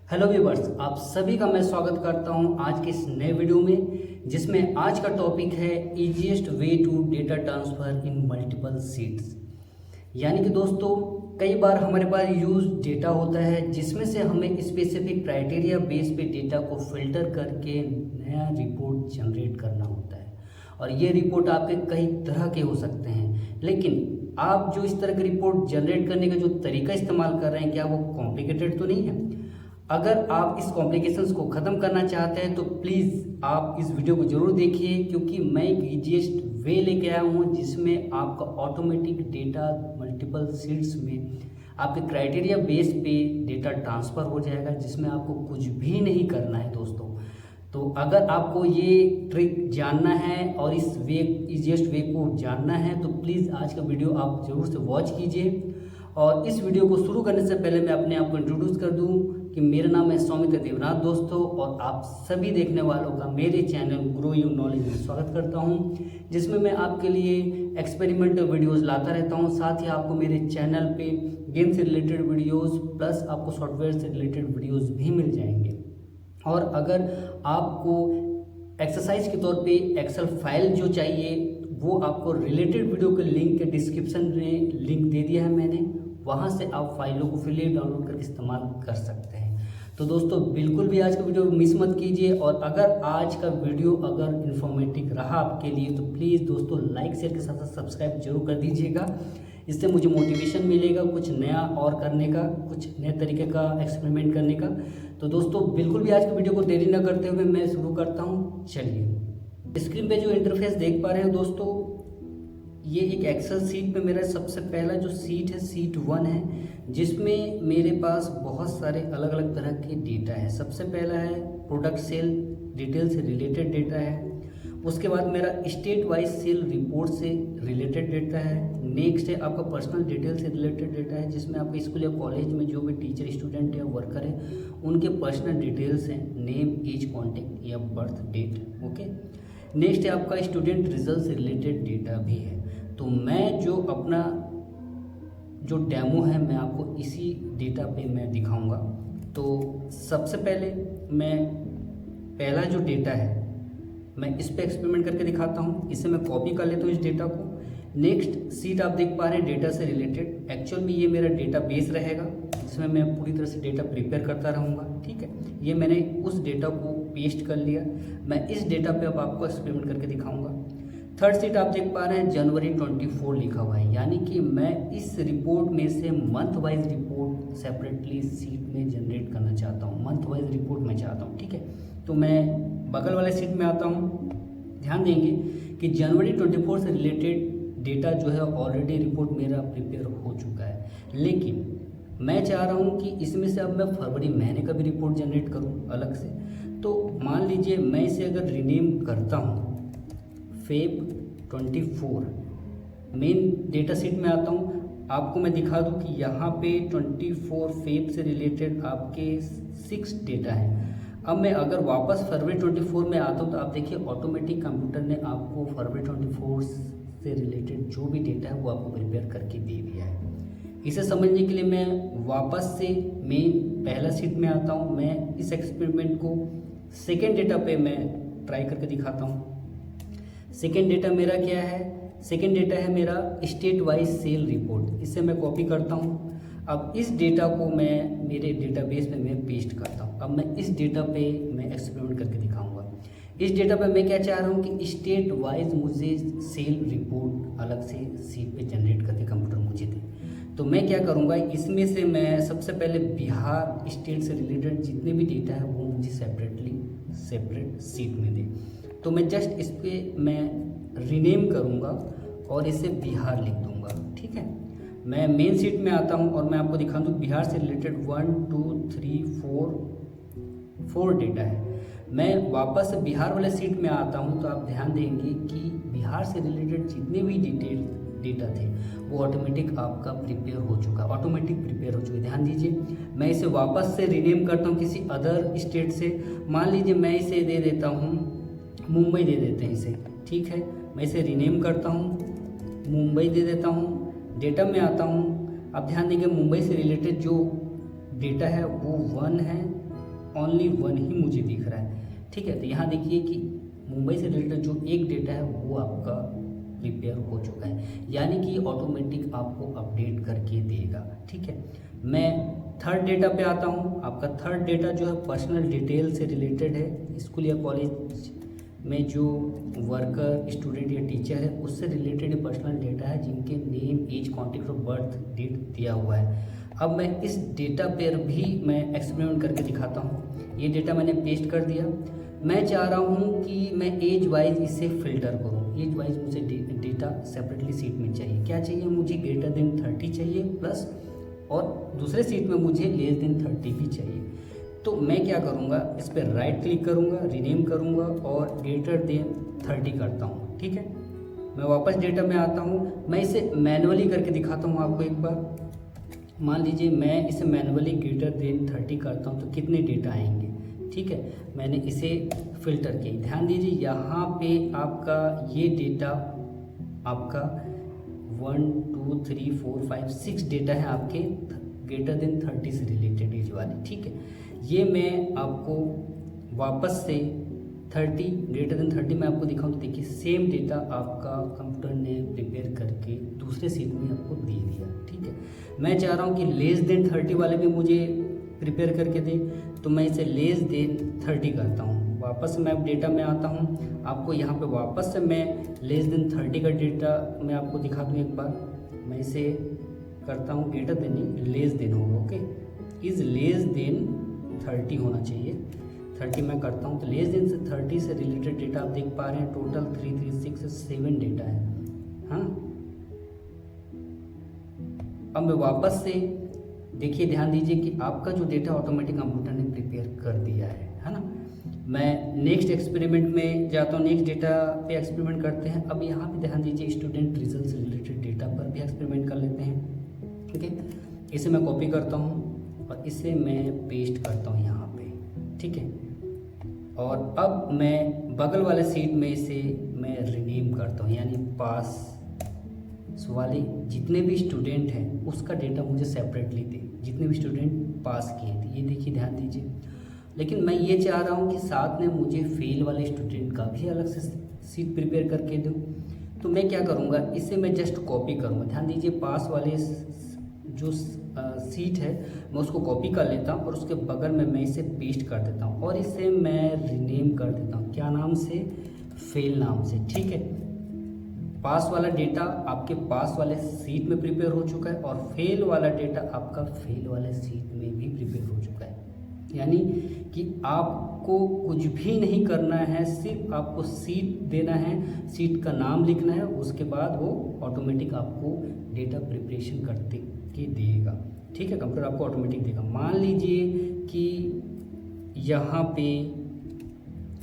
Hello viewers, आप सभी का मैं स्वागत करता हूं आज के इस नए वीडियो में, जिसमें आज का टॉपिक है easiest way to data transfer in multiple sheets. यानी कि दोस्तों, कई बार हमारे पास यूज डेटा होता है जिसमें से हमें स्पेसिफिक क्राइटेरिया बेस पे डेटा को फिल्टर करके नया रिपोर्ट जनरेट करना होता है। और ये रिपोर्ट आपके कई तरह के हो सकते हैं, लेकिन आप जो इस तरह की रिपोर्ट जनरेट करने का जो तरीका इस्तेमाल कर रहे हैं, क्या वो कॉम्प्लिकेटेड तो नहीं है? अगर आप इस कॉम्प्लिकेशंस को ख़त्म करना चाहते हैं तो प्लीज़ आप इस वीडियो को ज़रूर देखिए, क्योंकि मैं एक ईजीएस्ट वे लेके आया हूँ जिसमें आपका ऑटोमेटिक डेटा मल्टीपल सीट्स में आपके क्राइटेरिया बेस पे डेटा ट्रांसफ़र हो जाएगा, जिसमें आपको कुछ भी नहीं करना है दोस्तों। तो अगर आपको ये ट्रिक जानना है और इस वे ईजीएस्ट वे को जानना है तो प्लीज़ आज का वीडियो आप ज़रूर से वॉच कीजिए। और इस वीडियो को शुरू करने से पहले मैं अपने आप को इंट्रोड्यूस कर दूं कि मेरा नाम है सौमित्र देवनाथ दोस्तों, और आप सभी देखने वालों का मेरे चैनल ग्रो योर नॉलेज में स्वागत करता हूं, जिसमें मैं आपके लिए एक्सपेरिमेंटल वीडियोस लाता रहता हूं। साथ ही आपको मेरे चैनल पे गेम से रिलेटेड वीडियोस प्लस आपको सॉफ्टवेयर से रिलेटेड वीडियोस भी मिल जाएंगे। और अगर आपको एक्सरसाइज के तौर पे एक्सेल फाइल जो चाहिए, वो आपको रिलेटेड वीडियो के लिंक के डिस्क्रिप्शन में लिंक दे दिया है मैंने, वहाँ से आप फाइलों को फ्रीली डाउनलोड करके इस्तेमाल कर सकते हैं। तो दोस्तों, बिल्कुल भी आज का वीडियो मिस मत कीजिए, और अगर आज का वीडियो अगर इन्फॉर्मेटिव रहा आपके लिए तो प्लीज़ दोस्तों लाइक शेयर के साथ साथ सब्सक्राइब जरूर कर दीजिएगा। इससे मुझे मोटिवेशन मिलेगा कुछ नया और करने का, कुछ नए तरीके का एक्सपेरिमेंट करने का। तो दोस्तों, बिल्कुल भी आज की वीडियो को देरी न करते हुए मैं शुरू करता हूँ। चलिए, स्क्रीन पे जो इंटरफेस देख पा रहे हैं दोस्तों, ये एक एक्सेल सीट पे मेरा सबसे पहला जो सीट है सीट 1 है, जिसमें मेरे पास बहुत सारे अलग अलग तरह के डेटा है। सबसे पहला है प्रोडक्ट सेल डिटेल से रिलेटेड डेटा है। उसके बाद मेरा स्टेट वाइज सेल रिपोर्ट से रिलेटेड डेटा है। नेक्स्ट है आपका पर्सनल डिटेल से रिलेटेड डेटा है, जिसमें आपके स्कूल या कॉलेज में जो भी टीचर स्टूडेंट या वर्कर है उनके पर्सनल डिटेल्स हैं, नेम एज कॉन्टेक्ट या बर्थ डेट। ओके, नेक्स्ट है आपका स्टूडेंट रिजल्ट से रिलेटेड डेटा भी है। तो मैं जो अपना जो डेमो है मैं आपको इसी डेटा पे मैं दिखाऊंगा। तो सबसे पहले मैं पहला जो डेटा है मैं इस पे एक्सपेरिमेंट करके दिखाता हूँ। इसे मैं कॉपी कर लेता हूँ इस डेटा को। नेक्स्ट सीट आप देख पा रहे हैं डेटा से रिलेटेड। एक्चुअल में ये मेरा डेटा बेस रहेगा जिसमें मैं पूरी तरह से डेटा प्रिपेयर करता रहूँगा। ठीक है, ये मैंने उस डेटा को पेस्ट कर लिया। मैं इस डेटा पे अब आपको एक्सपेरिमेंट करके दिखाऊँगा। थर्ड सीट आप देख पा रहे हैं जनवरी 24 लिखा हुआ है, यानी कि मैं इस रिपोर्ट में से month wise report separately seat में जनरेट करना चाहता हूँ। मंथ वाइज रिपोर्ट मैं चाहता हूँ। ठीक है, तो मैं बगल वाले सीट में आता हूँ। ध्यान देंगे कि जनवरी 24 से रिलेटेड डेटा जो है ऑलरेडी रिपोर्ट मेरा प्रिपेयर हो चुका है, लेकिन मैं चाह रहा हूँ कि इसमें से अब मैं फरवरी महीने का भी रिपोर्ट जनरेट करूँ अलग से। तो मान लीजिए मैं इसे अगर रीनेम करता हूँ फेब 24, मेन डेटा सीट में आता हूँ। आपको मैं दिखा दूँ कि यहाँ पे 24 फेब से रिलेटेड आपके 6 डेटा हैं। अब मैं अगर वापस फरवरी 24 में आता हूँ तो आप देखिए ऑटोमेटिक कंप्यूटर ने आपको फरवरी 24 से रिलेटेड जो भी डेटा है वो आपको प्रिपेयर करके दे दिया है। इसे समझने के लिए मैं वापस से मेन पहला सीट में आता हूँ। मैं इस एक्सपेरिमेंट को सेकेंड डेटा पे मैं ट्राई करके दिखाता हूँ। सेकेंड डेटा मेरा क्या है? सेकेंड डेटा है मेरा स्टेट वाइज सेल रिपोर्ट। इसे मैं कॉपी करता हूँ। अब इस डेटा को मैं मेरे डेटाबेस में मैं पेस्ट करता हूँ। अब मैं इस डेटा पे मैं एक्सपेरिमेंट करके दिखाऊंगा। इस डेटा पे मैं क्या चाह रहा हूँ कि स्टेट वाइज मुझे सेल रिपोर्ट अलग से सीट पे जनरेट करके कंप्यूटर मुझे दे। तो मैं क्या करूँगा, इसमें से मैं सबसे पहले बिहार स्टेट से रिलेटेड जितने भी डेटा है वो मुझे सेपरेट सीट में दे। तो मैं जस्ट इस पर मैं रीनेम करूँगा और इसे बिहार लिख दूँगा। ठीक है, मैं मेन सीट में आता हूँ और मैं आपको दिखा दूँ बिहार से रिलेटेड 1 2 3 4 डेटा है। मैं वापस बिहार वाले सीट में आता हूँ तो आप ध्यान देंगे कि बिहार से रिलेटेड जितने भी डेटा थे वो ऑटोमेटिक आपका प्रिपेयर हो चुका। ध्यान दीजिए, मैं इसे वापस से रीनेम करता हूँ किसी अदर स्टेट से। मान लीजिए मैं इसे दे देता हूँ मुंबई, दे देते हैं इसे। ठीक है, मैं इसे रीनेम करता हूँ, मुंबई दे देता हूँ। डेटा में आता हूँ। अब ध्यान देंगे मुंबई से रिलेटेड जो डेटा है वो 1 है, ओनली वन ही मुझे दिख रहा है। ठीक है, तो यहाँ देखिए कि मुंबई से रिलेटेड जो एक डेटा है वो आपका प्रिपेयर हो चुका है, यानी कि ऑटोमेटिक आपको अपडेट करके देगा। ठीक है, मैं थर्ड डेटा पे आता हूँ। आपका थर्ड डेटा जो है पर्सनल डिटेल से रिलेटेड है। स्कूल या कॉलेज में जो वर्कर, स्टूडेंट या टीचर है उससे रिलेटेड पर्सनल डेटा है, जिनके नेम, एज, कॉन्टैक्ट और बर्थ डेट दिया हुआ है। अब मैं इस डेटा पर भी मैं एक्सपेरिमेंट करके दिखाता हूँ। ये डेटा मैंने पेस्ट कर दिया। मैं चाह रहा हूँ कि मैं एज वाइज इसे फिल्टर करूँ। एज वाइज मुझे डेटा सेपरेटली सीट में चाहिए। क्या चाहिए मुझे? ग्रेटर देन 30 चाहिए प्लस, और दूसरे सीट में मुझे लेस देन 30 भी चाहिए। तो मैं क्या करूँगा, इस पर राइट क्लिक करूँगा, रीनेम करूँगा और ग्रेटर देन 30 करता हूँ। ठीक है, मैं वापस डेटा में आता हूँ। मैं इसे मैनुअली करके दिखाता हूँ आपको एक बार। मान लीजिए मैं इसे मैनुअली ग्रेटर देन 30 करता हूँ तो कितने डेटा आएंगे। ठीक है, मैंने इसे फिल्टर किया। ध्यान दीजिए यहाँ पे आपका ये डेटा आपका 1 2 3 4 5 6 डेटा है आपके ग्रेटर देन 30 से रिलेटेड एज वाले। ठीक है, ये मैं आपको वापस से 30 ग्रेटर देन 30 में आपको दिखाऊं तो देखिए सेम डेटा आपका कंप्यूटर ने प्रिपेयर करके दूसरे सीट में आपको दे दिया। ठीक है, मैं चाह रहा हूँ कि लेस देन 30 वाले भी मुझे प्रिपेयर करके दे, तो मैं इसे लेस देन 30 करता हूँ। वापस मैं अब डेटा में आता हूँ। आपको यहाँ पे वापस से मैं लेस देन 30 का डेटा मैं आपको दिखा दूँ एक बार। मैं इसे करता हूँ ग्रेटर देन नहीं, लेस देन होगा। ओके, इज़ लेस देन 30 होना चाहिए। 30 मैं करता हूँ तो लेस देन से 30 से रिलेटेड डेटा आप देख पा रहे हैं। टोटल 336 डेटा है। हाँ, अब मैं वापस से देखिए, ध्यान दीजिए कि आपका जो डेटा ऑटोमेटिक कंप्यूटर ने प्रिपेयर कर दिया है ना। मैं नेक्स्ट एक्सपेरिमेंट में जाता हूँ। नेक्स्ट डेटा पे एक्सपेरिमेंट करते हैं। अब यहाँ पे ध्यान दीजिए स्टूडेंट रिजल्ट से रिलेटेड डेटा पर भी एक्सपेरिमेंट कर लेते हैं। ठीक है, इसे मैं कॉपी करता हूँ और इसे मैं पेस्ट करता हूँ यहाँ पे। ठीक है, और अब मैं बगल वाले सीट में इसे मैं रीनेम करता हूँ, यानी पास वाले जितने भी स्टूडेंट हैं उसका डेटा मुझे सेपरेटली दे, जितने भी स्टूडेंट पास किए थे। ये देखिए, ध्यान दीजिए। लेकिन मैं ये चाह रहा हूँ कि साथ में मुझे फेल वाले स्टूडेंट का भी अलग से सीट प्रिपेयर करके दूँ। तो मैं क्या करूँगा, इसे मैं जस्ट कॉपी करूँगा। ध्यान दीजिए, पास वाले जो सीट है मैं उसको कॉपी कर लेता हूँ और उसके बगल में मैं इसे पेस्ट कर देता हूँ और इसे मैं रीनेम कर देता हूँ। क्या नाम से? फेल नाम से। ठीक है, पास वाला डेटा आपके पास वाले सीट में प्रिपेयर हो चुका है और फेल वाला डेटा आपका फेल वाले सीट में भी प्रिपेयर हो चुका है। यानी कि आपको कुछ भी नहीं करना है, सिर्फ आपको सीट देना है, सीट का नाम लिखना है, उसके बाद वो ऑटोमेटिक आपको डेटा प्रिपरेशन करते के देगा। ठीक है, कंप्यूटर आपको ऑटोमेटिक देगा। मान लीजिए कि यहाँ पे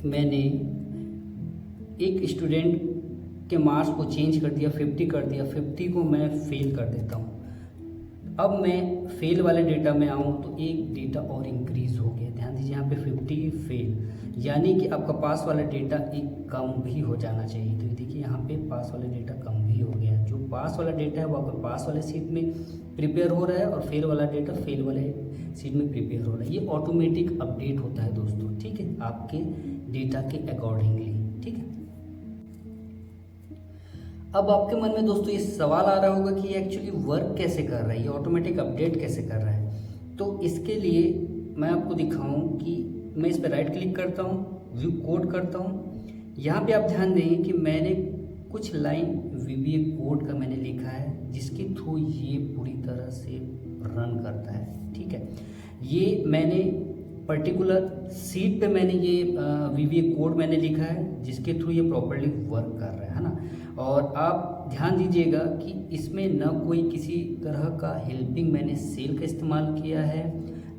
मैंने एक स्टूडेंट के मार्क्स को चेंज कर दिया, 50 कर दिया, 50 को मैं फेल कर देता हूँ। अब मैं फेल वाले डेटा में आऊँ तो एक डेटा और इंक्रीज़ हो गया। ध्यान दीजिए, यहाँ पे 50 फेल, यानी कि आपका पास वाला डेटा एक कम भी हो जाना चाहिए। तो देखिए यहाँ पे पास वाला डेटा कम भी हो गया। जो पास वाला डेटा है वो आपका पास वाले सीट में प्रिपेयर हो रहा है और फेल वाला डेटा फेल वाले सीट में प्रिपेयर हो रहा है। ये ऑटोमेटिक अपडेट होता है दोस्तों। ठीक है, आपके डेटा के अकॉर्डिंगली। ठीक है, अब आपके मन में दोस्तों ये सवाल आ रहा होगा कि ये एक्चुअली वर्क कैसे कर रहा है, ये ऑटोमेटिक अपडेट कैसे कर रहा है। तो इसके लिए मैं आपको दिखाऊं कि मैं इस पर राइट क्लिक करता हूँ, व्यू कोड करता हूँ। यहाँ पे आप ध्यान दें कि मैंने कुछ लाइन VBA कोड का मैंने लिखा है, जिसके थ्रू ये पूरी तरह से रन करता है। ठीक है, ये मैंने पर्टिकुलर सीट पे मैंने ये VBA कोड मैंने लिखा है, जिसके थ्रू ये प्रॉपर्ली वर्क कर रहा है ना। और आप ध्यान दीजिएगा कि इसमें न कोई किसी तरह का हेल्पिंग मैंने सेल का इस्तेमाल किया है,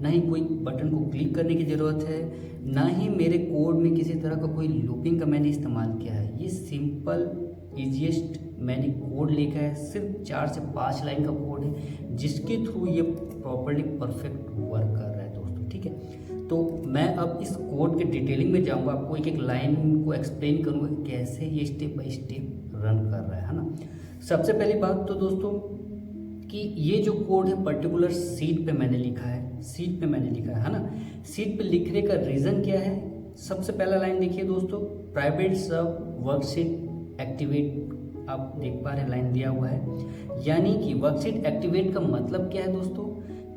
ना ही कोई बटन को क्लिक करने की ज़रूरत है, ना ही मेरे कोड में किसी तरह का कोई लूपिंग का मैंने इस्तेमाल किया है। ये सिंपल ईजीएस्ट मैंने कोड लिखा है, सिर्फ 4 से 5 लाइन का कोड है, जिसके थ्रू ये प्रॉपर्ली परफेक्ट वर्क कर रहा है दोस्तों। ठीक है, तो मैं अब इस कोड के डिटेलिंग में जाऊंगा, आपको एक एक लाइन को एक्सप्लेन करूंगा कि कैसे ये स्टेप बाय स्टेप रन कर रहा है ना। सबसे पहली बात तो दोस्तों कि ये जो कोड है पर्टिकुलर सीट पे मैंने लिखा है, सीट पे मैंने लिखा है ना। सीट पे लिखने का रीज़न क्या है? सबसे पहला लाइन देखिए दोस्तों, प्राइवेट सब वर्कशीट एक्टिवेट, आप देख पा रहे हैं लाइन दिया हुआ है। यानी कि वर्कशीट एक्टिवेट का मतलब क्या है दोस्तों,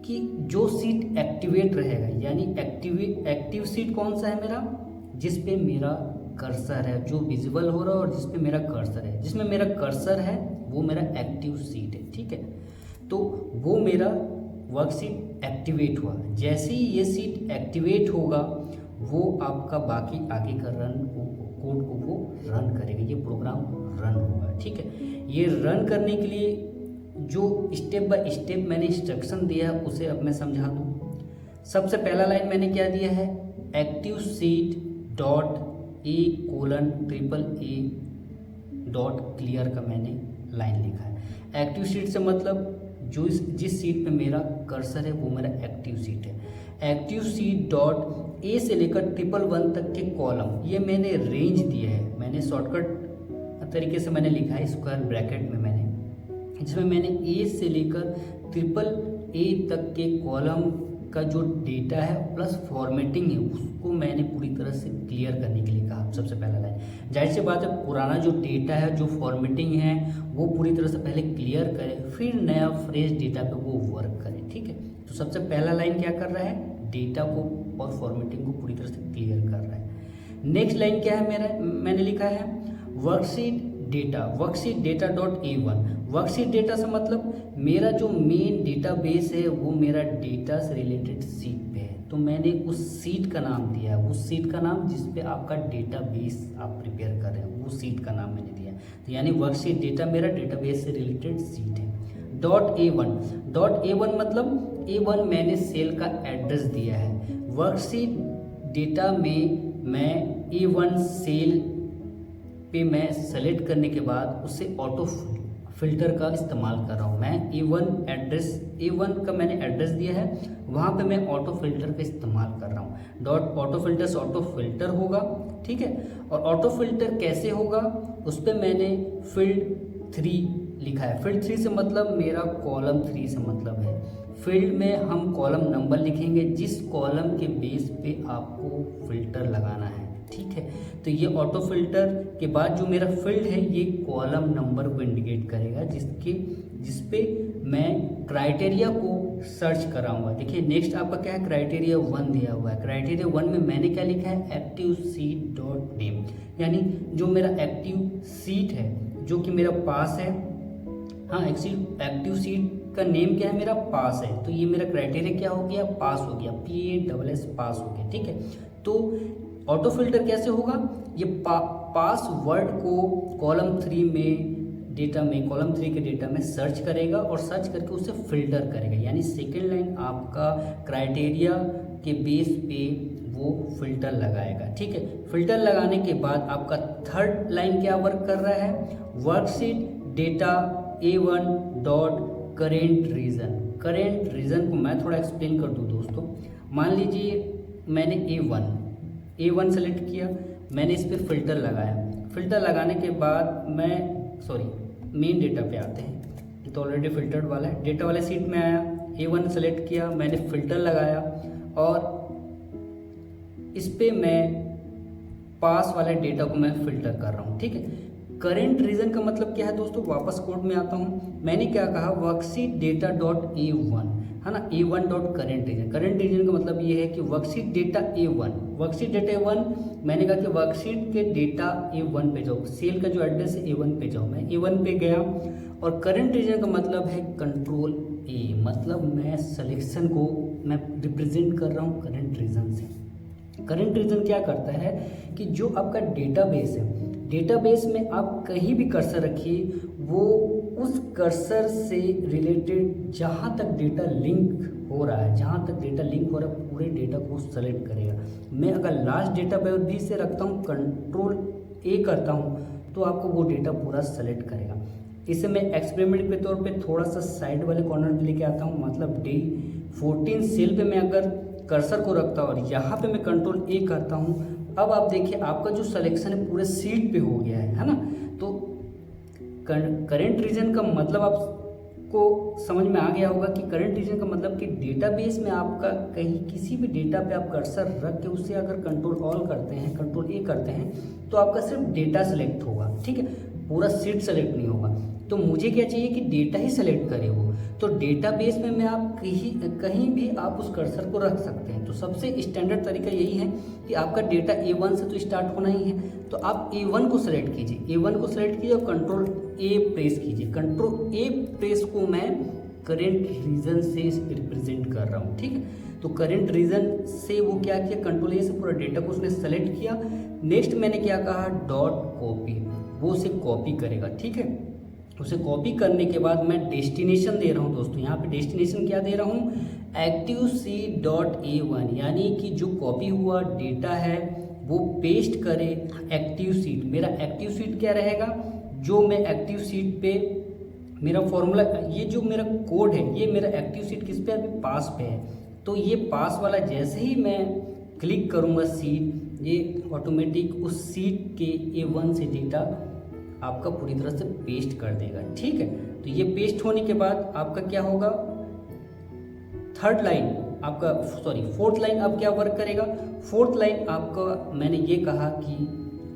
कि जो सीट एक्टिवेट रहेगा, यानी एक्टिव सीट कौन सा है मेरा, जिस पे मेरा कर्सर है, जो विजिबल हो रहा है और जिस पे मेरा कर्सर है, जिसमें मेरा कर्सर है वो मेरा एक्टिव सीट है। ठीक है, तो वो मेरा वर्कशीट एक्टिवेट हुआ। जैसे ही ये सीट एक्टिवेट होगा वो आपका बाकी आगे का कोड को वो रन करेगा, ये प्रोग्राम रन होगा। ठीक है, ये रन करने के लिए जो स्टेप बाय स्टेप मैंने इंस्ट्रक्शन दिया है उसे अब मैं समझा दूँ। सबसे पहला लाइन मैंने क्या दिया है, active seat dot A:\A dot clear का मैंने लाइन लिखा है। एक्टिव सीट से मतलब जो जिस सीट पे मेरा कर्सर है वो मेरा एक्टिव सीट है। एक्टिव सीट डॉट A से लेकर 111 तक के कॉलम, ये मैंने रेंज दिया है, मैंने शॉर्टकट तरीके से मैंने लिखा है स्क्वायर ब्रैकेट में मैंने, जिसमें मैंने A से लेकर AAA तक के कॉलम का जो डेटा है प्लस फॉर्मेटिंग है उसको मैंने पूरी तरह से क्लियर करने के लिए कहा। सबसे पहला लाइन, जाहिर सी बात है पुराना जो डेटा है, जो फॉर्मेटिंग है वो पूरी तरह से पहले क्लियर करें, फिर नया फ्रेश डेटा पे वो वर्क करे। ठीक है, तो सबसे पहला लाइन क्या कर रहा है, डेटा को और फॉर्मेटिंग को पूरी तरह से क्लियर कर रहा है। नेक्स्ट लाइन क्या है मेरा, मैंने लिखा है worksheet data dot A1। Worksheet data से मतलब मेरा जो मेन डेटाबेस है वो मेरा डेटा से रिलेटेड सीट पे है, तो मैंने उस सीट का नाम दिया है, उस सीट का नाम जिस पे आपका डेटाबेस आप प्रिपेयर कर रहे हैं वो सीट का नाम मैंने दिया है। तो यानी वर्कशीट डेटा मेरा डेटाबेस से रिलेटेड सीट है। डॉट A1 मतलब A1 मैंने सेल का एड्रेस दिया है। वर्कशीट डेटा में मैं A1 सेल पे मैं सेलेक्ट करने के बाद उससे ऑटो फिल्टर का इस्तेमाल कर रहा हूँ। मैं A1 का मैंने एड्रेस दिया है, वहाँ पे मैं ऑटो फिल्टर का इस्तेमाल कर रहा हूँ। डॉट ऑटो फिल्टर से ऑटो फिल्टर होगा। ठीक है, और ऑटो फिल्टर कैसे होगा, उस पर मैंने फील्ड 3 लिखा है। फील्ड 3 से मतलब मेरा कॉलम 3 से मतलब है। फील्ड में हम कॉलम नंबर लिखेंगे जिस कॉलम के बेस पे आपको फिल्टर लगाना है। ठीक है, तो ये ऑटो फिल्टर के बाद जो मेरा फील्ड है ये कॉलम नंबर को इंडिकेट करेगा जिस पे मैं क्राइटेरिया को सर्च कराऊंगा। देखिए नेक्स्ट आपका क्या है, क्राइटेरिया 1 दिया हुआ है। क्राइटेरिया 1 में मैंने क्या लिखा है, एक्टिव सीट डॉट नेम, यानी जो मेरा एक्टिव सीट है जो कि मेरा पास है। हाँ, एक्टिव सीट का नेम क्या है, मेरा पास है, तो ये मेरा क्राइटेरिया क्या हो गया, पास हो गया, PASS पास हो गया। ठीक है, तो ऑटो फिल्टर कैसे होगा, ये पासवर्ड को कॉलम 3 में डेटा में, कॉलम 3 के डेटा में सर्च करेगा और सर्च करके उसे फिल्टर करेगा। यानी सेकेंड लाइन आपका क्राइटेरिया के बेस पे वो फिल्टर लगाएगा। ठीक है, फिल्टर लगाने के बाद आपका थर्ड लाइन क्या वर्क कर रहा है, worksheet data A1 dot current region को मैं थोड़ा एक्सप्लेन कर दूँ दोस्तों। मान लीजिए मैंने A1 सेलेक्ट किया, मैंने इस पर फिल्टर लगाया। फिल्टर लगाने के बाद मेन डेटा पे आते हैं, ये तो ऑलरेडी फिल्टर्ड वाला है। डेटा वाले सीट में आया, A1 सेलेक्ट किया, मैंने फिल्टर लगाया और इस पे मैं पास वाले डेटा को मैं फिल्टर कर रहा हूँ। ठीक है, करेंट रीजन का मतलब क्या है दोस्तों, वापस कोड में आता हूँ। मैंने क्या कहा, वर्कशीट डेटा डॉट A1 है ना, A1 डॉट करेंट रीजन का मतलब ये है कि वर्कशीट डेटा A1 मैंने कहा कि वर्कशीट के डेटा A1 पे जाओ, सेल का जो एड्रेस है A1 पे जाओ। मैं A1 पे गया और करेंट रीजन का मतलब है कंट्रोल A, मतलब मैं सिलेक्शन को मैं रिप्रेजेंट कर रहा हूँ करेंट रीजन से। करेंट रीजन क्या करता है कि जो आपका डेटाबेस है, डेटाबेस में आप कहीं भी कर्सर रखिए, वो उस कर्सर से रिलेटेड जहाँ तक डेटा लिंक हो रहा है, पूरे डेटा को सेलेक्ट करेगा। मैं अगर लास्ट डेटा भी से रखता हूँ, कंट्रोल A करता हूँ, तो आपको वो डेटा पूरा सेलेक्ट करेगा। इसे मैं एक्सपेरिमेंट के तौर पे थोड़ा सा साइड वाले कॉर्नर पे लेके आता हूँ, मतलब D14 सेल पे मैं अगर कर्सर को रखता हूँ और यहाँ पे मैं कंट्रोल A करता हूँ, अब आप देखिए आपका जो सिलेक्शन है पूरे सीट पे हो गया है ना। तो करेंट रीजन का मतलब आप को समझ में आ गया होगा कि करंट रीजन का मतलब कि डेटाबेस में आपका कहीं किसी भी डेटा पे आप कर्सर रख के उससे अगर कंट्रोल ऑल करते हैं, कंट्रोल ए करते हैं, तो आपका सिर्फ डेटा सेलेक्ट होगा, ठीक है, पूरा सीट सेलेक्ट नहीं होगा। तो मुझे क्या चाहिए कि डेटा ही सेलेक्ट करे वो। तो डेटाबेस में आप कहीं भी आप उस कर्सर को रख सकते हैं। तो सबसे स्टैंडर्ड तरीका यही है कि आपका डेटा A1 से तो स्टार्ट होना ही है, तो आप A1 को सेलेक्ट कीजिए, A1 को सेलेक्ट कीजिए और कंट्रोल ए प्रेस कीजिए। कंट्रोल ए प्रेस को मैं करेंट रीजन से रिप्रेजेंट कर रहा हूँ, ठीक है। तो करेंट रीजन से वो क्या किया, कंट्रोल ए से पूरा डेटा को उसने सेलेक्ट किया। नेक्स्ट मैंने क्या कहा, डॉट कॉपी, वो उसे कॉपी करेगा, ठीक है। उसे कॉपी करने के बाद मैं डेस्टिनेशन दे रहा हूँ दोस्तों, यहाँ पे डेस्टिनेशन क्या दे रहा हूँ, activec.a1, यानी कि जो कॉपी हुआ डेटा है वो पेस्ट करे एक्टिव सीट। मेरा एक्टिव सीट क्या रहेगा, जो मैं एक्टिव सीट पे मेरा फॉर्मूला, ये जो मेरा कोड है ये मेरा एक्टिव सीट किस पे, अभी पास पे है। तो ये पास वाला जैसे ही मैं क्लिक करूँगा सीट, ये ऑटोमेटिक उस सीट के A1 से डेटा आपका पूरी तरह से पेस्ट कर देगा, ठीक है। तो ये पेस्ट होने के बाद आपका क्या होगा, थर्ड लाइन आपका, सॉरी फोर्थ लाइन अब क्या वर्क करेगा। फोर्थ लाइन आपका, मैंने ये कहा कि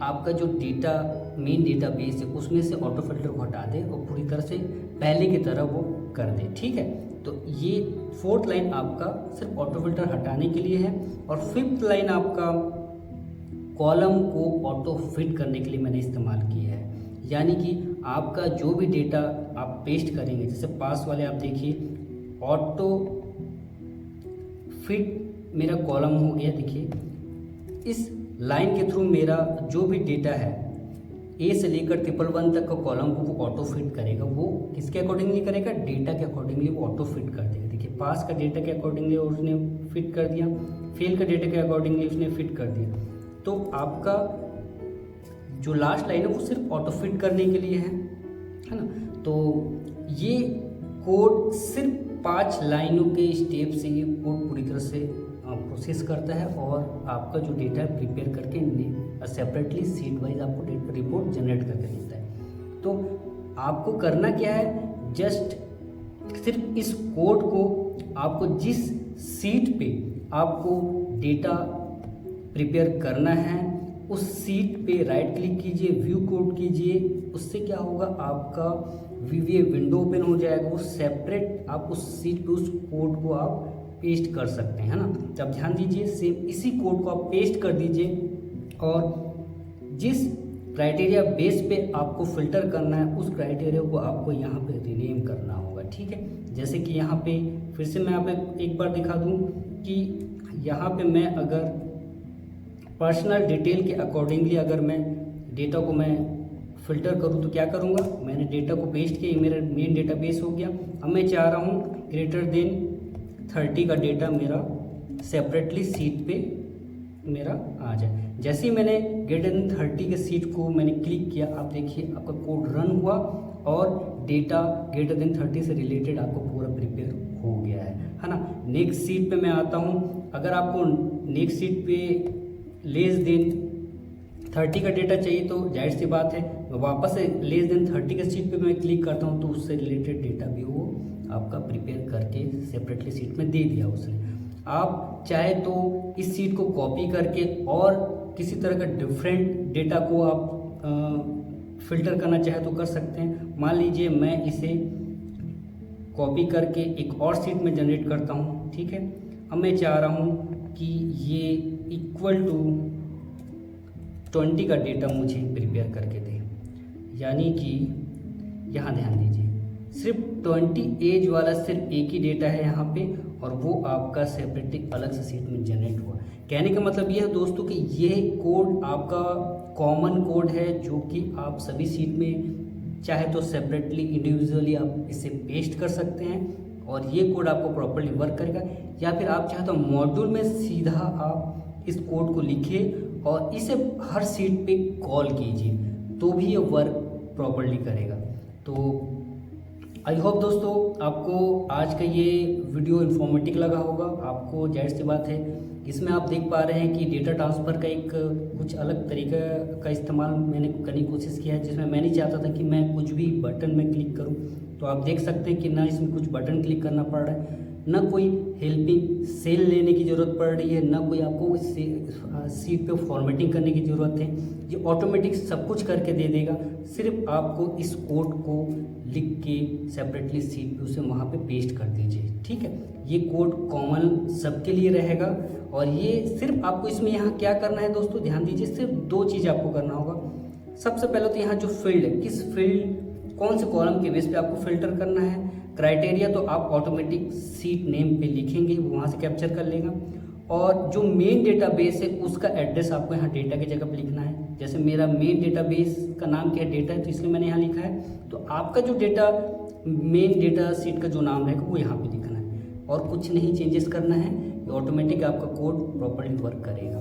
आपका जो डेटा मेन डेटा बेस है उसमें से ऑटो फिल्टर को हटा दे और पूरी तरह से पहले की तरह वो कर दे, ठीक है। तो ये फोर्थ लाइन आपका सिर्फ ऑटो फिल्टर हटाने के लिए है। और फिफ्थ लाइन आपका कॉलम को ऑटो फिट करने के लिए मैंने इस्तेमाल किया है, यानी कि आपका जो भी डेटा आप पेस्ट करेंगे, जैसे पास वाले आप देखिए ऑटो फिट मेरा कॉलम हो गया, देखिए इस लाइन के थ्रू मेरा जो भी डेटा है ए से लेकर 111 तक का कॉलम को वो ऑटो फिट करेगा। वो किसके अकॉर्डिंगली करेगा, डेटा के अकॉर्डिंगली वो ऑटो फिट कर देगा। देखिए पास का डेटा के अकॉर्डिंगली उसने फिट कर दिया, फेल का डेटा के अकॉर्डिंगली उसने फिट कर दिया। तो आपका जो लास्ट लाइन है वो सिर्फ ऑटो फिट करने के लिए है ना। तो ये कोड सिर्फ 5 लाइनों के स्टेप से ये कोड पूरी तरह से प्रोसेस करता है और आपका जो डेटा है प्रिपेयर करके सेपरेटली सीट वाइज आपको रिपोर्ट जनरेट करके देता है। तो आपको करना क्या है, जस्ट सिर्फ इस कोड को आपको जिस सीट पे आपको डेटा प्रिपेयर करना है उस सीट पे राइट क्लिक कीजिए, व्यू कोड कीजिए। उससे क्या होगा, आपका VBA विंडो ओपन हो जाएगा, वो सेपरेट आप उस सीट पे उस कोड को आप पेस्ट कर सकते हैं, है ना। तब ध्यान दीजिए, सेम इसी कोड को आप पेस्ट कर दीजिए और जिस क्राइटेरिया बेस पे आपको फिल्टर करना है उस क्राइटेरिया को आपको यहाँ पे रीनेम करना होगा, ठीक है। जैसे कि यहाँ पे फिर से मैं यहाँ पे एक बार दिखा दूँ कि यहाँ पे मैं अगर पर्सनल डिटेल के अकॉर्डिंगली अगर मैं डेटा को मैं फ़िल्टर करूँ तो क्या करूँगा, मैंने डेटा को पेस्ट किया, मेरा मेन डेटा बेस हो गया। अब मैं चाह रहा हूँ ग्रेटर देन 30 का डेटा मेरा सेपरेटली सीट पे मेरा आ जाए। जैसे ही मैंने ग्रेटर देन 30 के सीट को मैंने क्लिक किया, आप देखिए आपका कोड रन हुआ और डेटा ग्रेटर देन 30 से रिलेटेड आपको पूरा प्रिपेयर हो गया है ना। नेक्स्ट सीट पे मैं आता हूँ, अगर आपको नेक्स्ट सीट पे लेस देन 30 का डेटा चाहिए तो जाहिर सी बात है मैं वापस से लेस देन 30 के सीट पे मैं क्लिक करता हूँ तो उससे रिलेटेड डेटा भी वो आपका प्रिपेयर करके सेपरेटली सीट में दे दिया उसने। आप चाहे तो इस सीट को कॉपी करके और किसी तरह का डिफरेंट डेटा को आप फिल्टर करना चाहे तो कर सकते हैं। मान लीजिए मैं इसे कॉपी करके एक और सीट में जनरेट करता हूँ, ठीक है। अब मैं चाह रहा हूँ कि ये इक्वल टू 20 का डेटा मुझे प्रिपेयर करके दे, यानी कि यहाँ ध्यान दीजिए सिर्फ 20 एज वाला सिर्फ एक ही डेटा है यहाँ पे और वो आपका सेपरेटली अलग से सीट में जनरेट हुआ। कहने का मतलब ये है दोस्तों कि ये कोड आपका कॉमन कोड है जो कि आप सभी सीट में चाहे तो सेपरेटली इंडिविजुअली आप इसे पेस्ट कर सकते हैं और ये कोड आपको प्रॉपर्ली वर्क करेगा। या फिर आप चाहे तो मॉड्यूल में सीधा आप इस कोड को लिखिए और इसे हर सीट पे कॉल कीजिए तो भी ये वर्क प्रॉपर्ली करेगा। तो आई होप दोस्तों आपको आज का ये वीडियो इन्फॉर्मेटिव लगा होगा। आपको जाहिर सी बात है इसमें आप देख पा रहे हैं कि डेटा ट्रांसफ़र का एक कुछ अलग तरीका का इस्तेमाल मैंने करने की कोशिश किया है, जिसमें मैं नहीं चाहता था कि मैं कुछ भी बटन में क्लिक करूं। तो आप देख सकते हैं कि ना इसमें कुछ बटन क्लिक करना पड़ रहा है, ना कोई हेल्पिंग सेल लेने की ज़रूरत पड़ रही है, ना कोई आपको सीट पे फॉर्मेटिंग करने की ज़रूरत है। ये ऑटोमेटिक सब कुछ करके दे देगा। सिर्फ आपको इस कोड को लिख के सेपरेटली सीट पे उसे वहाँ पे पेस्ट कर दीजिए, ठीक है। ये कोड कॉमन सबके लिए रहेगा और ये सिर्फ आपको इसमें यहाँ क्या करना है दोस्तों, ध्यान दीजिए, सिर्फ 2 चीज़ आपको करना होगा। सबसे पहले तो यहाँ जो फील्ड है, किस फील्ड कौन से कॉलम के बेस पे आपको फिल्टर करना है। क्राइटेरिया तो आप ऑटोमेटिक सीट नेम पे लिखेंगे, वो वहाँ से कैप्चर कर लेगा। और जो मेन डेटाबेस है उसका एड्रेस आपको यहाँ डेटा की जगह पे लिखना है। जैसे मेरा मेन डेटाबेस का नाम क्या है, डेटा है, तो इसलिए मैंने यहाँ लिखा है। तो आपका जो डेटा मेन डेटा सीट का जो नाम रहेगा वो यहाँ पे लिखना है और कुछ नहीं चेंजेस करना है। ये ऑटोमेटिक आपका कोड प्रॉपर्ली वर्क करेगा।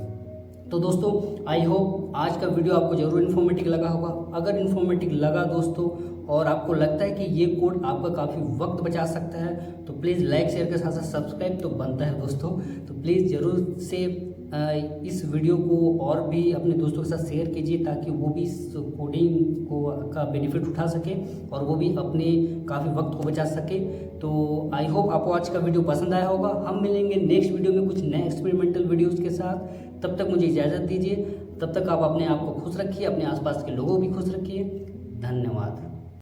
तो दोस्तों आई होप आज का वीडियो आपको ज़रूर इन्फॉर्मेटिव लगा होगा। अगर इन्फॉर्मेटिव लगा दोस्तों और आपको लगता है कि ये कोड आपका काफ़ी वक्त बचा सकता है तो प्लीज़ लाइक शेयर के साथ साथ सब्सक्राइब तो बनता है दोस्तों। तो प्लीज़ ज़रूर से इस वीडियो को और भी अपने दोस्तों के साथ शेयर कीजिए ताकि वो भी इस कोडिंग को का बेनिफिट उठा सके और वो भी अपने काफ़ी वक्त को बचा सके। तो आई होप आपको आज का वीडियो पसंद आया होगा। हम मिलेंगे नेक्स्ट वीडियो में कुछ नए एक्सपेरिमेंटल वीडियोज़ के साथ। तब तक मुझे इजाज़त दीजिए। तब तक आप अपने आप को खुश रखिए, अपने आसपास के लोगों को भी खुश रखिए। धन्यवाद।